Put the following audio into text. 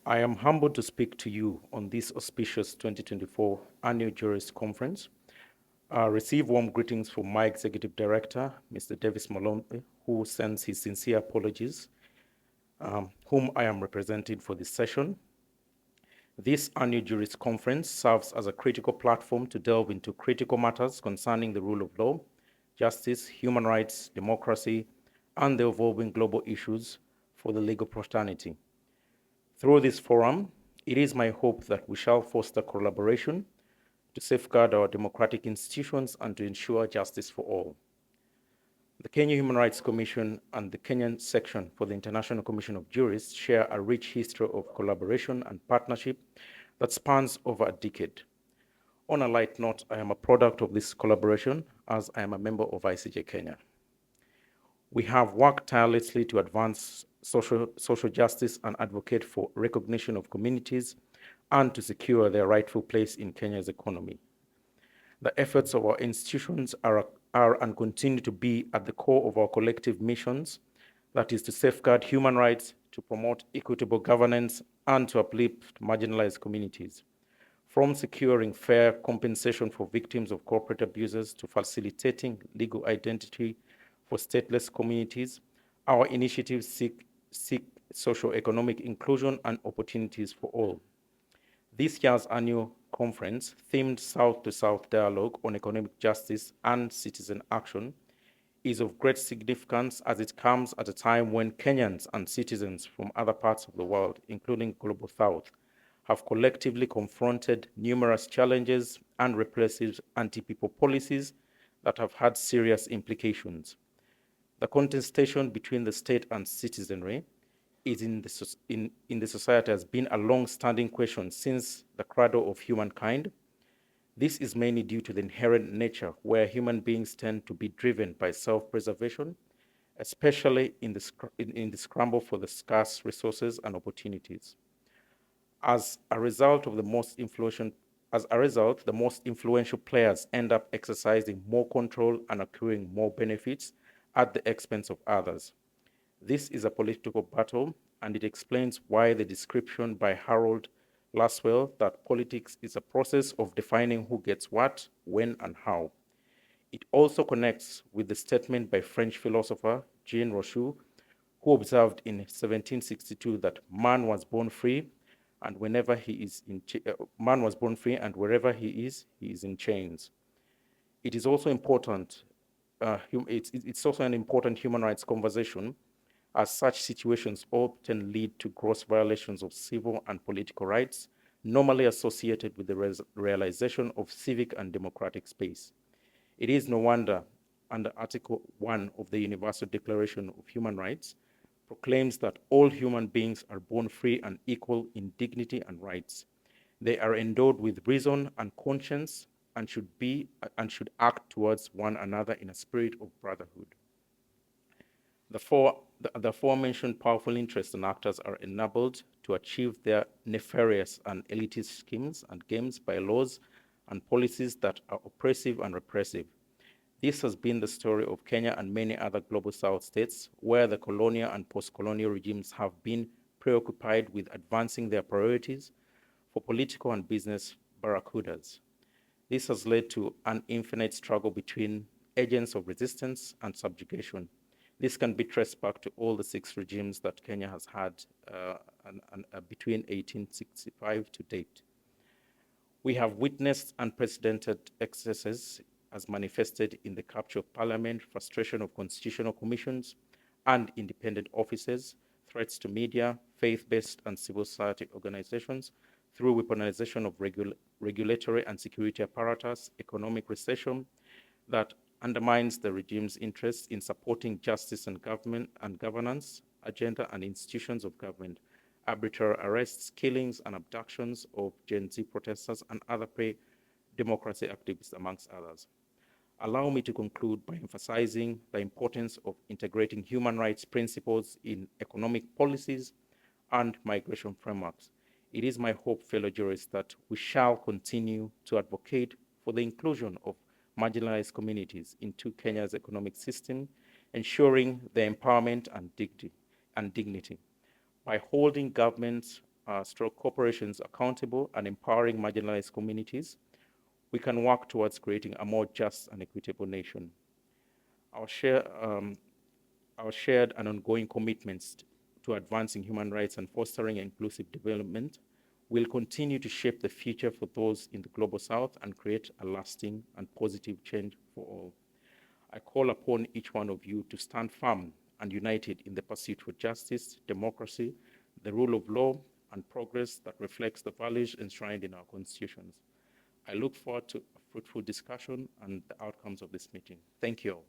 I am humbled to speak to you on this auspicious 2024 Annual Jurist Conference. Receive warm greetings from my Executive Director, Mr. Davis Malombe, who sends his sincere apologies, whom I am representing for this session. This Annual Jurist Conference serves as a critical platform to delve into critical matters concerning the rule of law, justice, human rights, democracy, and the evolving global issues for the legal fraternity. Through this forum, it is my hope that we shall foster collaboration to safeguard our democratic institutions and to ensure justice for all. The Kenya Human Rights Commission and the Kenyan section for the International Commission of Jurists share a rich history of collaboration and partnership that spans over a decade. On a light note, I am a product of this collaboration as I am a member of ICJ Kenya. We have worked tirelessly to advance social justice and advocate for recognition of communities and to secure their rightful place in Kenya's economy. The efforts of our institutions are and continue to be at the core of our collective missions, that is to safeguard human rights, to promote equitable governance, and to uplift marginalized communities. From securing fair compensation for victims of corporate abuses to facilitating legal identity for stateless communities, our initiatives seek socio-economic inclusion and opportunities for all. This year's annual conference, themed South-to-South Dialogue on Economic Justice and Citizen Action, is of great significance as it comes at a time when Kenyans and citizens from other parts of the world, including Global South, have collectively confronted numerous challenges and repressive anti-people policies that have had serious implications. The contestation between the state and citizenry is in the society has been a long-standing question since the cradle of humankind. This is mainly due to the inherent nature where human beings tend to be driven by self-preservation, especially in the scramble for the scarce resources and opportunities. As a result, the most influential players end up exercising more control and accruing more benefits at the expense of others. This is a political battle, and it explains why the description by Harold Laswell that politics is a process of defining who gets what, when, and how. It also connects with the statement by French philosopher Jean Rousseau, who observed in 1762 that man was born free, and whenever he is man was born free, and wherever he is in chains. It is also important. It's also an important human rights conversation, as such situations often lead to gross violations of civil and political rights, normally associated with the realization of civic and democratic space. It is no wonder under Article 1 of the Universal Declaration of Human Rights proclaims that all human beings are born free and equal in dignity and rights. They are endowed with reason and conscience and should act towards one another in a spirit of brotherhood. The aforementioned powerful interests and actors are enabled to achieve their nefarious and elitist schemes and games by laws and policies that are oppressive and repressive. This has been the story of Kenya and many other Global South states, where the colonial and post-colonial regimes have been preoccupied with advancing their priorities for political and business barracudas. This has led to an infinite struggle between agents of resistance and subjugation. This can be traced back to all the 6 regimes that Kenya has had between 1865 to date. We have witnessed unprecedented excesses as manifested in the capture of parliament, frustration of constitutional commissions and independent offices, threats to media, faith-based and civil society organizations, through weaponization of regulatory and security apparatus, economic recession that undermines the regime's interests in supporting justice and governance, agenda and institutions of government, arbitrary arrests, killings and abductions of Gen Z protesters and other pro-democracy activists, amongst others. Allow me to conclude by emphasizing the importance of integrating human rights principles in economic policies and migration frameworks. It is my hope, fellow jurists, that we shall continue to advocate for the inclusion of marginalized communities into Kenya's economic system, ensuring their empowerment and dignity. By holding governments stroke corporations accountable and empowering marginalized communities, we can work towards creating a more just and equitable nation. Our shared and ongoing commitments to advancing human rights and fostering inclusive development will continue to shape the future for those in the Global South and create a lasting and positive change for all. I call upon each one of you to stand firm and united in the pursuit for justice, democracy, the rule of law, and progress that reflects the values enshrined in our constitutions. I look forward to a fruitful discussion and the outcomes of this meeting. Thank you all.